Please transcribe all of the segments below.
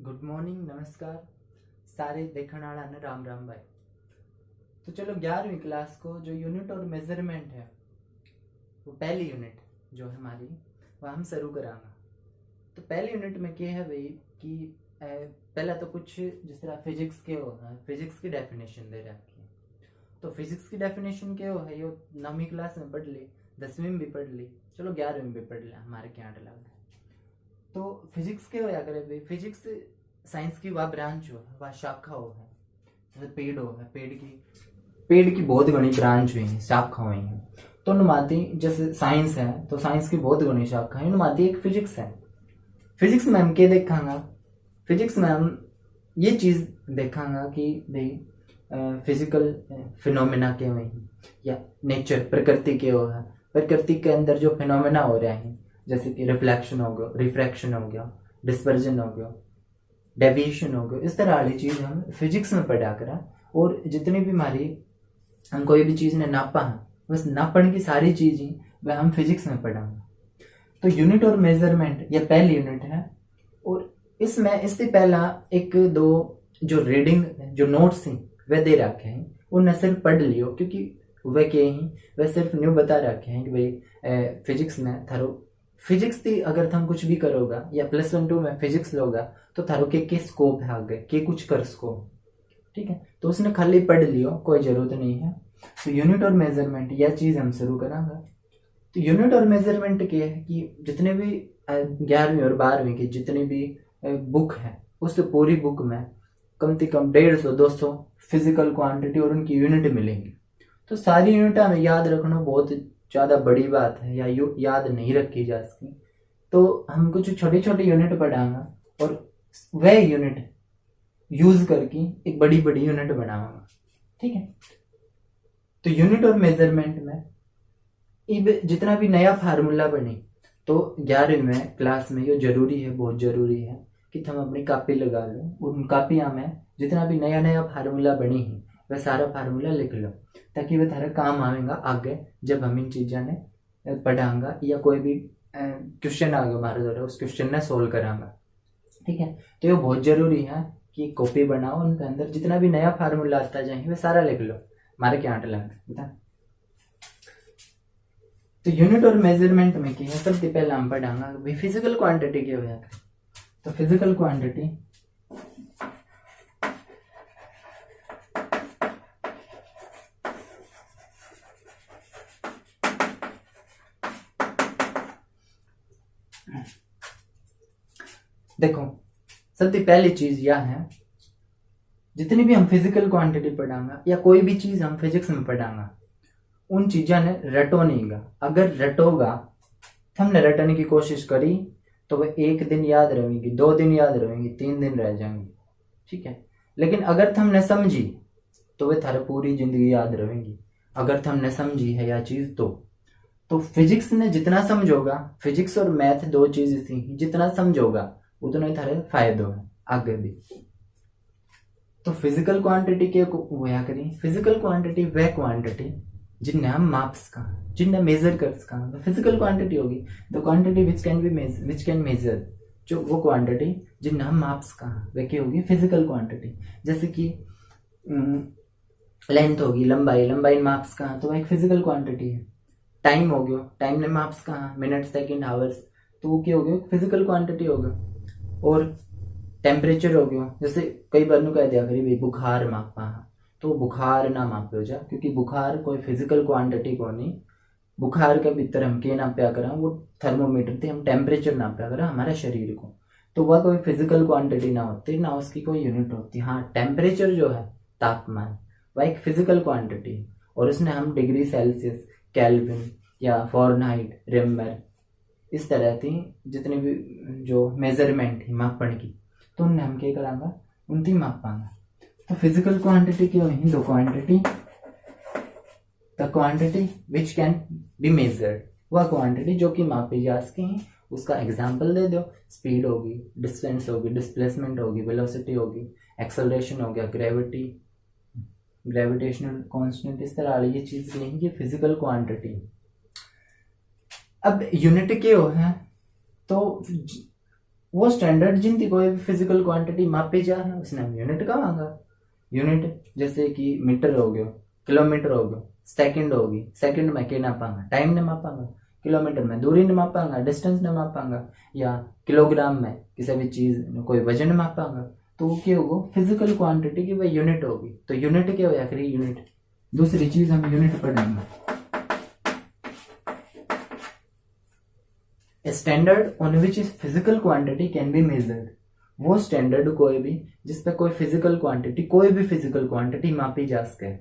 Good morning, नमस्कार सारे देखने वाला ने राम राम भाई। तो चलो 11वीं क्लास को जो यूनिट और मेजरमेंट है वो पहली यूनिट जो है हमारी वह हम शुरू करांगा। तो पहली यूनिट में क्या है भाई कि पहला तो कुछ जिस तरह फिजिक्स के हो है, फिजिक्स की डेफिनेशन दे रखी है। तो फिजिक्स की डेफिनेशन क्या है ये 9वीं क्लास में पढ़ ली, 10वीं में भी पढ़ ली, चलो 11वीं में भी पढ़ लिया, हमारे क्या लगा। तो फिजिक्स के होया करे भाई, फिजिक्स साइंस की वह ब्रांच हो है, वह शाखा हो है। जैसे पेड़ हो है, पेड़ की बहुत घनी ब्रांच हुई है, शाखा हुई है। तो नुमाती जैसे साइंस है तो साइंस की बहुत घनी शाखा है, नुमाती एक फिजिक्स है। फिजिक्स में हम क्या देखांगा, फिजिक्स में हम ये चीज देखांगा कि भाई फिजिकल फिनोमेना के हुए हैं या नेचर प्रकृति के हो है, प्रकृति के अंदर जो फिनोमेना हो रहे हैं जैसे कि रिफ्लेक्शन हो गया, रिफ्रैक्शन हो गया, डिस्पर्जन हो गया, डेविएशन हो गया, इस तरह वाली चीज हम फिजिक्स में पढ़ा करा। और जितनी भी हमारी हम कोई भी चीज ने नापा है बस नापन की सारी चीजें वह हम फिजिक्स में पढ़ाएंगे। तो यूनिट और मेजरमेंट यह पहली यूनिट है। और इसमें इससे पहला एक दो जो रीडिंग जो नोट्स हैं वह दे रखे हैं, उन्हें सिर्फ पढ़ लियो क्योंकि वह क्या ही वह सिर्फ न्यू बता रखे हैं कि भाई फिजिक्स में थारो फिजिक्स थी अगर तुम कुछ भी करोगा या +1 2 में फिजिक्स लोगा तो थारो के स्कोप है आगे के कुछ कर सको, ठीक है। तो उसने खाली पढ़ लियो, कोई जरूरत नहीं है। तो यूनिट और मेजरमेंट यह चीज हम शुरू करांगे। तो यूनिट और मेजरमेंट के है कि जितने भी 11वीं और 12वीं की जितनी भी बुक है उस पूरी बुक में कम से कम 150-200 फिजिकल क्वांटिटी और उनकी यूनिट मिलेंगी। तो सारी यूनिट हमें याद रखना बहुत ज़्यादा बड़ी बात है या याद नहीं रखी जा सकती। तो हम कुछ छोटी छोटी यूनिट पढ़ाऊंगा और वह यूनिट यूज करके एक बड़ी बड़ी यूनिट बनाऊंगा, ठीक है। तो यूनिट और मेजरमेंट में जितना भी नया फार्मूला बने तो 11वीं में क्लास में ये जरूरी है, बहुत जरूरी है कि तुम अपनी कॉपी लगा लो। उन कापियां में जितना भी नया नया फार्मूला बनी है वह सारा फार्मूला लिख लो ताकि वह थारा काम आएगा आगे जब हम इन चीज़ों ने पढ़ाऊंगा या कोई भी क्वेश्चन आगे हमारे द्वारा उस क्वेश्चन ने सोल्व कराऊंगा, ठीक है। तो ये बहुत जरूरी है कि कॉपी बनाओ, उनके अंदर जितना भी नया फार्मूला आता जाए वह सारा लिख लो, हमारे क्या आट लगा बता। तो यूनिट और मेजरमेंट में क्या है, सबसे पहले हम पढ़ाऊंगा फिजिकल क्वांटिटी क्या होया। तो फिजिकल क्वांटिटी देखो सबसे पहली चीज यह है, जितनी भी हम फिजिकल क्वांटिटी पढ़ाऊंगा या कोई भी चीज हम फिजिक्स में पढ़ाऊंगा उन चीजों ने रटो नहीं गा। अगर रटोगा हमने रटने की कोशिश करी तो वह 1 दिन याद रहेंगी, 2 दिन याद रहेंगी, 3 दिन रह जाएंगी, ठीक है। लेकिन अगर हमने समझी तो वह थारे पूरी जिंदगी याद रहेंगी। अगर हमने समझी है यह चीज तो फिजिक्स ने जितना समझोगा, फिजिक्स और मैथ 2 चीज ऐसी जितना समझोगा उतना ही थारे फायदो है आगे भी। तो फिजिकल क्वांटिटी के होया करी, फिजिकल क्वांटिटी वह क्वांटिटी जिन्हें हम माप्स का, जिन्हें मेजर कर सका, फिजिकल क्वांटिटी होगी the quantity which can measure, जो वो क्वांटिटी जिन्हें हम माप्स का वह क्या होगी फिजिकल क्वांटिटी। जैसे कि लेंथ होगी, लंबाई माप्स का तो वह एक फिजिकल क्वांटिटी है। टाइम हो गया, टाइम ने माप्स का मिनट सेकंड आवर्स तो वो क्या हो गया फिजिकल क्वांटिटी होगा। और टेम्परेचर हो गया, जैसे कई बार कह दिया करी भाई बुखार मापा तो बुखार ना मापे जा क्योंकि बुखार कोई फिजिकल क्वांटिटी को नहीं। बुखार के भीतर हम क्या नाप्या करा, वो थर्मोमीटर थे, हम टेम्परेचर नाप्या करा हमारे शरीर को। तो वह कोई फिजिकल क्वांटिटी ना होती ना उसकी कोई यूनिट होती। हाँ टेम्परेचर जो है तापमान वह एक फिजिकल क्वांटिटी है और उसने हम डिग्री सेल्सियस, केल्विन या फॉरेनहाइट, रेमर इस तरह थी जितने भी जो मेजरमेंट है मापन की तो उनने हम क्या करांगा उनकी मापांगा। तो फिजिकल क्वांटिटी की हुई दो quantity, the quantity which can be measured, वह क्वांटिटी जो कि मापी जा सके हैं। उसका एग्जांपल दे दो, स्पीड होगी, डिस्टेंस होगी, डिस्प्लेसमेंट होगी, वेलोसिटी होगी, एक्सेलरेशन हो गया, ग्रेविटी, ग्रेविटेशनल कांस्टेंट, इस तरह वाली ये चीज लेंगे फिजिकल क्वांटिटी। अब यूनिट के हो है तो वो स्टैंडर्ड जिनकी कोई भी फिजिकल क्वांटिटी मापी जा है उसने हम यूनिट कहांगा। यूनिट जैसे कि मीटर हो गयो, किलोमीटर हो गयो, सेकंड होगी, सेकंड में क्या नापांगा, टाइम ने मापांगा, किलोमीटर में दूरी ने मापांगा, डिस्टेंस ने मापांगा, या किलोग्राम में किसी भी चीज कोई वजन मापांगा। तो वो क्या होगा, फिजिकल क्वांटिटी की वह यूनिट होगी। तो यूनिट क्या होया करी, यूनिट। दूसरी चीज हम यूनिट पढ़ेंगे, standard on which is physical quantity can be measured. वो स्टैंडर्ड कोई भी जिस पे कोई फिजिकल क्वांटिटी, कोई भी फिजिकल क्वांटिटी मापी जा सके।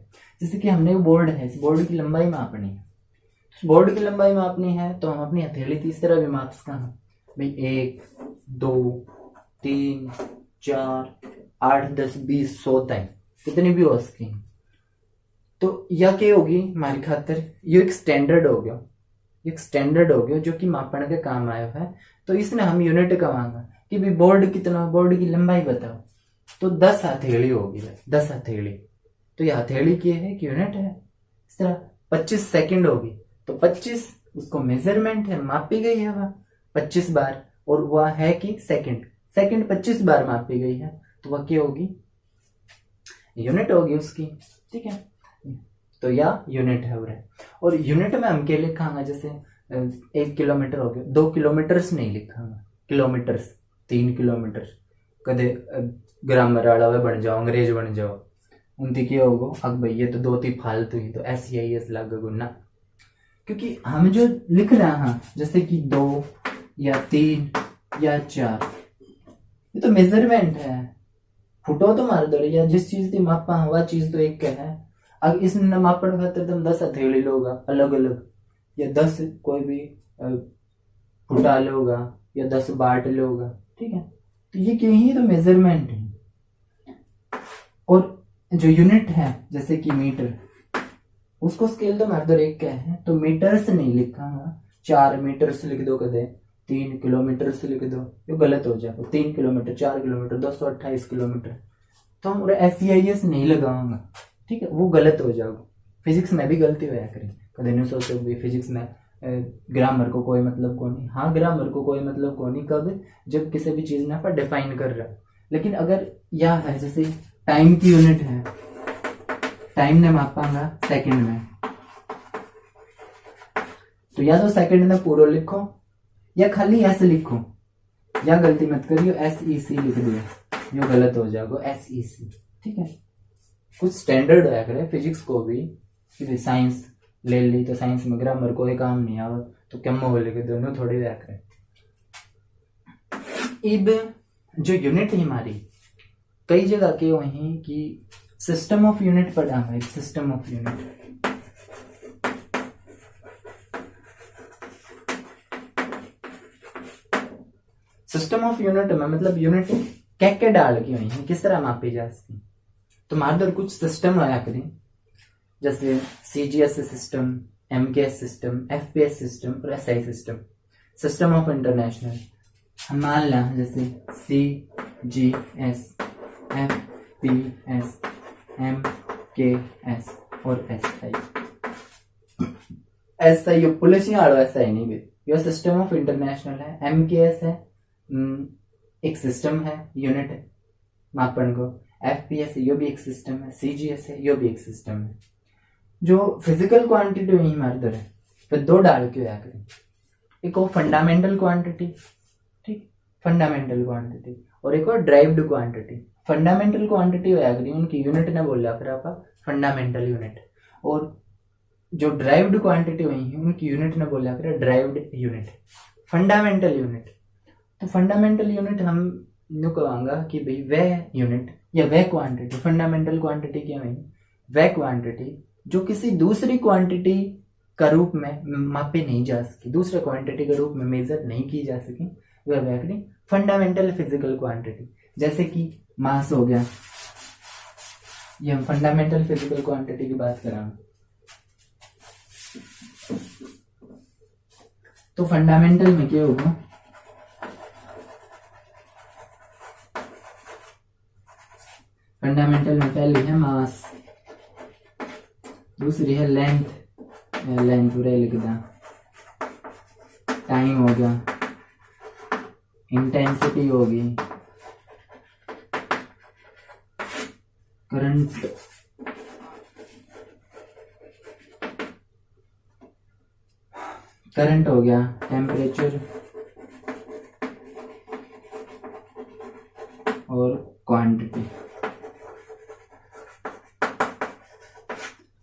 जैसे कि हमने बोर्ड है, इस बोर्ड की लंबाई मापनी है, बोर्ड की लंबाई मापनी है तो हम अपनी हथेली तीस तरह भी माप सकते हैं भाई, 1 2 3 4 8 10 20 100 तक कितनी भी हो सके। तो यह क्या होगी हमारी खातर, ये एक स्टैंडर्ड हो गया, एक स्टैंडर्ड हो गया जो कि मापन के काम आया है। तो इसने हम यूनिट कमांगा कि भाई बोर्ड कितना, बोर्ड की लंबाई बताओ, तो 10 हथेली होगी, 10 हथेली। तो यह हथेली की है कि यूनिट है। इस तरह 25 सेकंड होगी तो 25 उसको मेजरमेंट है, मापी गई है वह 25 बार, और वह है कि सेकंड, सेकंड 25 बार मापी गई है, तो वह क्या होगी, यूनिट होगी उसकी। ठीक है, तो यह यूनिट है। और यूनिट में हम क्या लिखांगा, जैसे 1 किलोमीटर हो गया, 2 किलोमीटर्स नहीं लिखांगा, किलोमीटर्स, 3 किलोमीटर, कदे ग्रामर वाला वे बन जाओ, अंग्रेज बन जाओ, उनकी क्या होगा, अब भाई ये तो 2-3 फालतू ही, तो SEIS लग गुना। क्योंकि हम जो लिख रहे हैं जैसे कि 2 या 3 या 4, ये तो मेजरमेंट है, फुटो तो मार दो, या जिस चीज की मापा वह चीज तो एक है। अब इस मापन खातिर तुम 10 हथेली लोगा अलग अलग, या 10 कोई भी फुटा लोगा, या 10 बाट लोगा। ठीक है, तो ये क्यों ही, तो मेजरमेंट है। और जो यूनिट है जैसे कि मीटर, उसको स्केल तो मार दो एक क्या है, तो मीटर से नहीं लिखा, 4 मीटर से लिख दो, कदे 3 किलोमीटर से लिख दो, ये गलत हो जाएगा। 3 किलोमीटर, 4 किलोमीटर, 228 किलोमीटर, तो हम SEIS नहीं लगाऊंगा। ठीक है, वो गलत हो जाएगा। फिजिक्स में भी गलती होया करें, कदे नहीं सोचो भी फिजिक्स में ग्रामर को कोई मतलब को नहीं। हाँ, ग्रामर को कोई मतलब को नहीं कब, जब किसी भी चीज ना पर डिफाइन कर रहा है। लेकिन अगर यह है जैसे टाइम की यूनिट है, टाइम ने मापांगा सेकंड में, तो या तो सेकंड में पूरा लिखो या खाली S लिखो, या गलती मत करियो SEC लिख दियो, जो गलत हो जाएगा SEC। ठीक है, कुछ स्टैंडर्ड होया करे फिजिक्स को भी, साइंस ले ली तो साइंस में ग्रामर कोई काम नहीं आवा, तो कम हो लेके दोनों थोड़ी होया करे। इब जो यूनिट है हमारी, कई जगह के वही कि सिस्टम ऑफ यूनिट पढ़ा है, system of unit. System of unit में मतलब यूनिट क्या डाल के वही है, किस तरह मापी जा सकती। तो हमारे कुछ सिस्टम आया करें, जैसे CGS system, MKS system, FPS system और SI system. System of international हम मान लें जैसे CGS, FPS, MKS और SI। SI यो पुलिस ही आड़ो, SI नहीं भी, यो सिस्टम ऑफ इंटरनेशनल है। MKS है एक सिस्टम है, यूनिट है मापन को। FPS यो भी एक सिस्टम है, CGS है यो भी एक सिस्टम है। जो फिजिकल क्वांटिटी हुई हमारे इधर है, फिर 2 डाल के होया करें, एक और फंडामेंटल क्वांटिटी, ठीक, फंडामेंटल क्वांटिटी, और एक और ड्राइव्ड क्वांटिटी। फंडामेंटल क्वांटिटी होया करें उनकी यूनिट ने बोला फिर आप फंडामेंटल यूनिट, और जो ड्राइव्ड क्वांटिटी हुई है उनकी यूनिट ने बोला फिर ड्राइव्ड यूनिट, फंडामेंटल यूनिट। तो फंडामेंटल यूनिट हम यूँ कहांगा कि भाई वह यूनिट या वह क्वांटिटी, फंडामेंटल क्वांटिटी क्या हुई, वह क्वांटिटी जो किसी दूसरी क्वांटिटी का रूप में मापी नहीं जा सकी, दूसरे क्वांटिटी के रूप में मेजर नहीं की जा सकी, वह वह फंडामेंटल फिजिकल क्वांटिटी। जैसे कि मास हो गया, ये हम फंडामेंटल फिजिकल क्वांटिटी की बात कर रहे हैं। तो फंडामेंटल में क्या होगा, फंडामेंटल में पहली है मास, दूसरी है लेंथ, लेंथ पूरा लिख दा, टाइम हो गया, इंटेंसिटी होगी करंट करंट हो गया, टेम्परेचर और क्वांटिटी।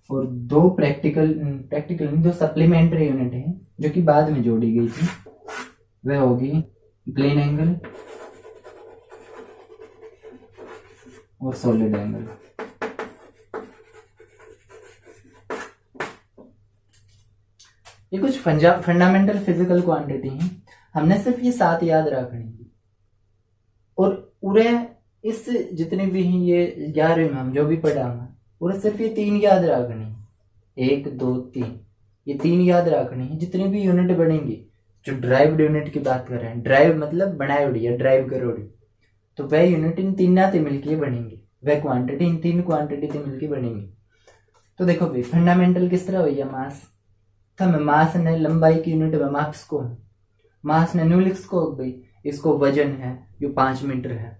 और दो प्रैक्टिकल दो सप्लीमेंट्री यूनिट है जो कि बाद में जोड़ी गई थी, वह होगी प्लेन एंगल और सॉलिड एंगल। ये कुछ फंडामेंटल फिजिकल क्वांटिटी हैं, हमने सिर्फ ये 7 याद रखनी है। और पूरे इस जितने भी हैं ये 11वीं में हम जो भी पढ़ा हूँ पूरे सिर्फ ये 3 याद रखनी है, 1 2 3, ये 3 याद रखनी है। जितनी भी यूनिट बनेंगी, जो ड्राइव्ड यूनिट की बात कर रहे हैं, ड्राइव मतलब बनाई या ड्राइव करोड़ी, तो वह यूनिट इन 3 से मिलकर बनेंगी, वह क्वांटिटी इन 3 क्वांटिटी से मिलकर बनेंगी। तो देखो भाई फंडामेंटल किस तरह हुई है, मास था मैं, मास ने लंबाई की यूनिट में मार्क्स को, मास ने न्यू लिख्स को भाई, इसको वजन है जो 5 मीटर है,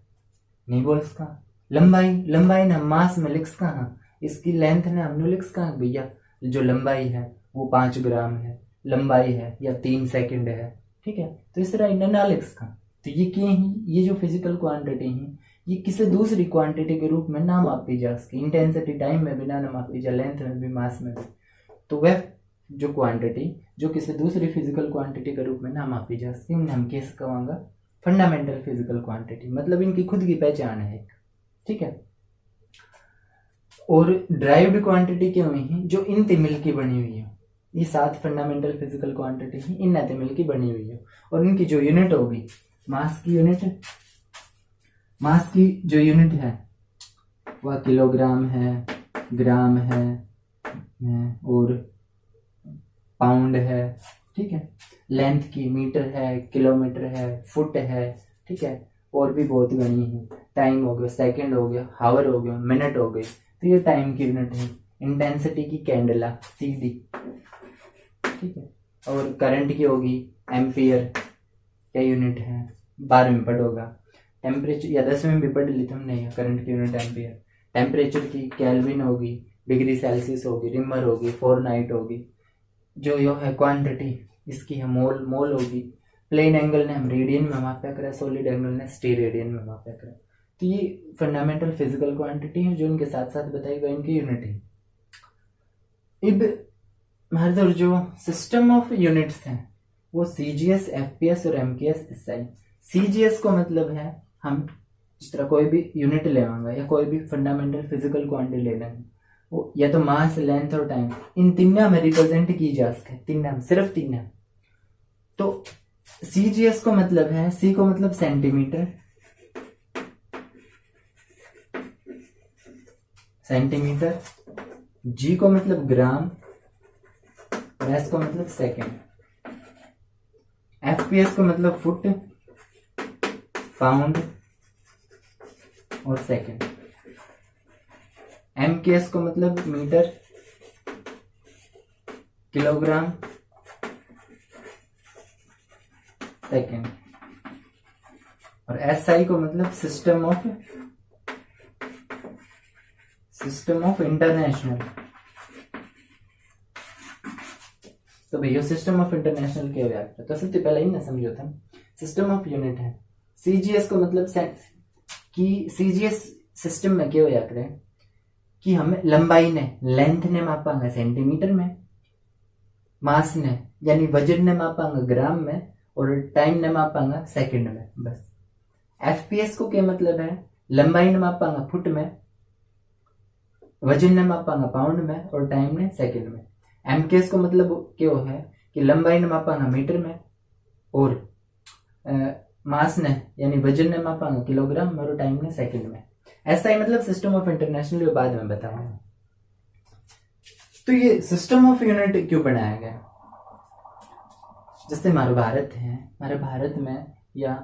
नहीं बोल इसका लंबाई ने मास में लिख्स कहा, इसकी लेंथ ने हम न्यू लिख्स कहा भैया, जो लंबाई है वो 5 ग्राम है, लंबाई है या 3 सेकंड है, ठीक है। तो इस तरह इन्हें ना लिख्स कहा। तो ये क्या ही, ये जो फिजिकल क्वांटिटी है ये किसी दूसरी क्वांटिटी के रूप में ना मापी जा सके, इंटेंसिटी टाइम में भी ना मापी जा, लेंथ में भी मास में भी। तो वह जो क्वांटिटी जो किसी दूसरी फिजिकल क्वांटिटी के रूप में ना मापी जा सके, उन्हें हम कैसे कहेंगे, फंडामेंटल फिजिकल क्वांटिटी, मतलब इनकी खुद की पहचान है, ठीक है। और ड्राइव्ड क्वांटिटी क्या हुई है, जो इन मिल की बनी हुई है, ये 7 फंडामेंटल फिजिकल क्वांटिटी है, इन मिल की बनी हुई है। और इनकी जो यूनिट होगी, मास की जो यूनिट है वह किलोग्राम है, ग्राम है और पाउंड है, ठीक है। लेंथ की मीटर है, किलोमीटर है, फुट है, ठीक है। और भी बहुत बनी है, टाइम हो गया, सेकंड हो गया, हावर हो गया, मिनट हो गए, तो ये टाइम की यूनिट है। इंटेंसिटी की कैंडला CD, ठीक है। और करंट की होगी एम्पियर, क्या यूनिट है, 12वीं में पढ़ोगा। टेम्परेचर या 10वीं में भी पढ़ ली हमने, करंट की यूनिट एम्पियर। टेम्परेचर की केल्विन होगी, डिग्री सेल्सियस होगी, रिमर होगी, फ़ारेनहाइट होगी। जो यो है क्वांटिटी इसकी है मोल होगी। प्लेन एंगल ने हम रेडियन में मापा करा, सॉलिड एंगल ने स्टेरेडियन में मापा करा। तो ये फंडामेंटल फिजिकल क्वांटिटी है जो इनके साथ साथ बताई गई इनकी यूनिट है। अब हमारे जो सिस्टम ऑफ यूनिट्स हैं वो CGS, FPS और MKS, SI। CGS को मतलब है हम जिस तरह कोई भी यूनिट लेवांगा या कोई भी फंडामेंटल फिजिकल क्वांटिटी ले लेंगे, वो या तो मास, लेंथ और टाइम, इन 3 में रिप्रेजेंट की जा सके, 3 सिर्फ 3। तो CGS को मतलब है, C को मतलब सेंटीमीटर, G को मतलब ग्राम और S को मतलब सेकंड। FPS को मतलब फुट, पाउंड और सेकंड। MKS को मतलब मीटर, किलोग्राम, सेकंड। और SI को मतलब सिस्टम ऑफ इंटरनेशनल। तो भैया सिस्टम ऑफ इंटरनेशनल क्या हुआ, तो सबसे पहले ही ना समझो था, सिस्टम ऑफ यूनिट है। CGS को मतलब कि CGS सिस्टम में क्या हुआ करे कि हमें लंबाई ने, लेंथ ने मापांगा सेंटीमीटर में, मास ने यानी वजन ने मापांगा ग्राम में, और टाइम ने मापांगा सेकंड में, बस। FPS को क्या मतलब है, लंबाई ने मापांगा फुट में, वजन ने मापांगा पाउंड में और टाइम ने सेकंड में। MKS को मतलब क्या है कि लंबाई ने मापांगा मीटर में और मास ने यानी वजन ने मापांगा किलोग्राम में और टाइम ने सेकंड में। ऐसा ही मतलब सिस्टम ऑफ इंटरनेशनल ये बाद में बताऊंगा। तो ये सिस्टम ऑफ यूनिट क्यों बनाया गया, जैसे हमारा भारत है, हमारे भारत में या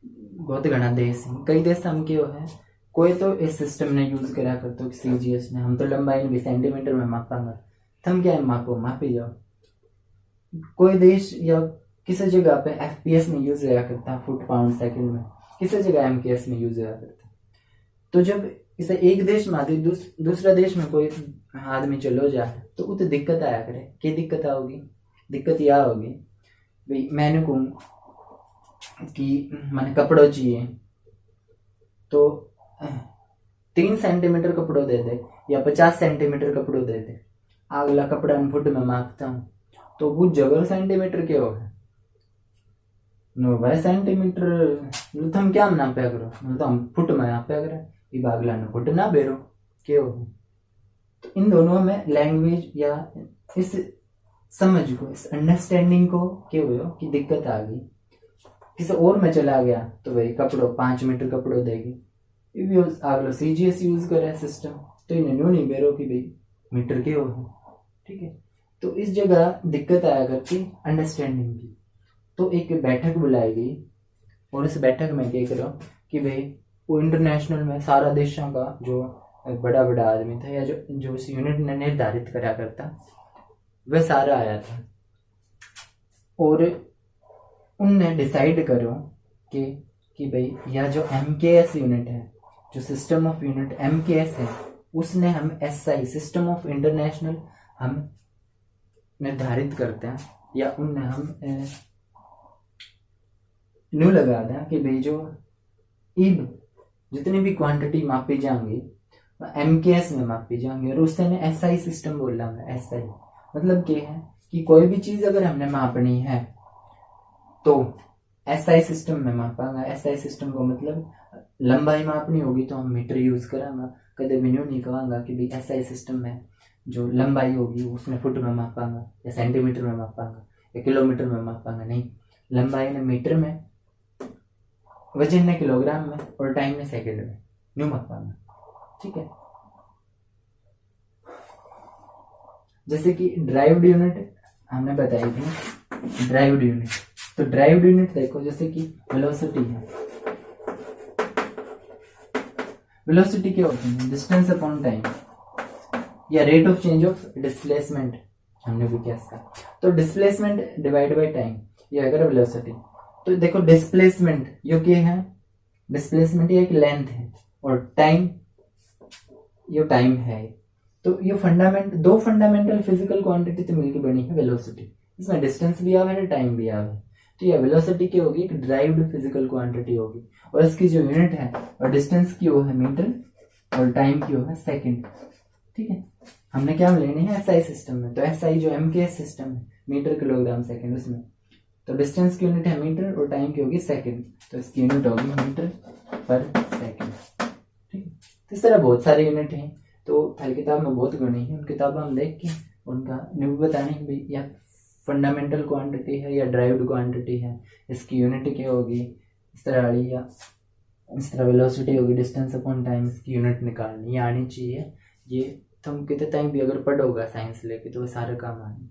बहुत घना देश है, कई देश हम क्यों है, कोई तो इस सिस्टम ने यूज करा करते CGS ने, हम तो लंबाई भी सेंटीमीटर में मापांगा, तुम क्या है मापो, मापी जाओ। कोई देश या किसी जगह पे FPS में यूज हुआ करता है, फुट पाउंड सेकंड में, किसी जगह MKS में यूज हुआ करता है। तो जब इसे एक देश में आती दूसरा देश में कोई आदमी चलो जाए तो उसे दिक्कत आया करे। क्या दिक्कत आओगी? दिक्कत यह होगी भाई मैंने कहूँ कि मैंने कपड़ों चाहिए तो 3 सेंटीमीटर कपड़ों दे दे या 50 सेंटीमीटर कपड़ों दे दे, अगला कपड़ा फुट में मांगता हूँ तो वो जबर सेंटीमीटर के हो है नो भाई सेंटीमीटर तुम क्या नापया करो, तो हम फुट में नापया करें, ये बागला ने फुट ना बेरो के हो। तो इन दोनों में लैंग्वेज या इस समझ को, इस अंडरस्टैंडिंग को क्या हुआ कि दिक्कत आ गई। किसी और में चला गया तो भाई कपड़ों 5 मीटर कपड़ों देगी, अगलो CGS यूज करे सिस्टम तो इन्हें न्यू नहीं बेरो कि भाई मीटर के हो, ठीक है। तो इस जगह दिक्कत आया करती अंडरस्टैंडिंग की। तो एक बैठक बुलाई गई और इस बैठक में क्या करो कि भाई वो इंटरनेशनल में सारा देशों का जो बड़ा बड़ा आदमी था या जो इस यूनिट ने निर्धारित करा करता वह सारा आया था और उनने डिसाइड करो कि भाई यह जो MKS यूनिट है, जो सिस्टम ऑफ यूनिट MKS है, उसने हम SI सिस्टम ऑफ इंटरनेशनल हम निर्धारित करते हैं या उनने हम न्यू लगा दें कि भाई जो ईब जितनी भी क्वांटिटी मापी जाएंगी MKS में मापी जाएंगी और उससे ने SI सिस्टम बोला है। SI मतलब क्या है कि कोई भी चीज अगर हमने मापनी है तो SI सिस्टम में मापांगा। SI सिस्टम को मतलब लंबाई मापनी होगी तो हम मीटर यूज करांगा, कदे भी न्यू नहीं कहूँगा कि भाई SI सिस्टम में जो लंबाई होगी उसने फुट में मापांगा या सेंटीमीटर में मापांगा या किलोमीटर में मापांगा, नहीं, लंबाई ने मीटर में, वजन ने किलोग्राम में और टाइम ने सेकंड में न्यू मापांगा, ठीक है। जैसे कि ड्राइव्ड यूनिट हमने बताई थी, ड्राइव्ड यूनिट, तो ड्राइव्ड यूनिट देखो जैसे कि वेलोसिटी है, वेलोसिटी क्या होती है? डिस्टेंस अपॉन टाइम या rate of change of displacement हमने भी क्या इसका, तो डिस्प्लेसमेंट डिवाइड बाय टाइम ये अगर वेलोसिटी। तो देखो डिस्प्लेसमेंट ये क्या है? डिस्प्लेसमेंट ये एक लेंथ है और टाइम ये टाइम है। तो ये दो फंडामेंटल फिजिकल क्वांटिटी तो मिलकर बनी है वेलोसिटी, इसमें डिस्टेंस भी आवे है टाइम भी आवे। तो ये वेलोसिटी की होगी एक ड्राइव्ड फिजिकल क्वांटिटी होगी और इसकी जो यूनिट है और डिस्टेंस की वो है मीटर और टाइम की वो है सेकंड, ठीक है। हमने क्या लेनी है SI सिस्टम में, तो SI जो MKS सिस्टम है मीटर किलोग्राम सेकंड, उसमें तो डिस्टेंस की यूनिट है मीटर और टाइम की होगी सेकंड, तो इसकी यूनिट होगी मीटर पर सेकंड, ठीक है। तो इस तरह बहुत सारे यूनिट हैं, तो थाली किताब में बहुत गणी है, उन किताब हम देख के उनका न्यू बताने की भाई या फंडामेंटल क्वांटिटी है या ड्राइव्ड क्वांटिटी है, इसकी यूनिट क्या होगी इस तरह वाली, या इस तरह वेलोसिटी होगी डिस्टेंस अपॉन टाइम, इसकी यूनिट निकालनी आनी चाहिए। ये तुम कितने टाइम भी अगर पढ़ोगा साइंस लेके तो वो सारे काम आने।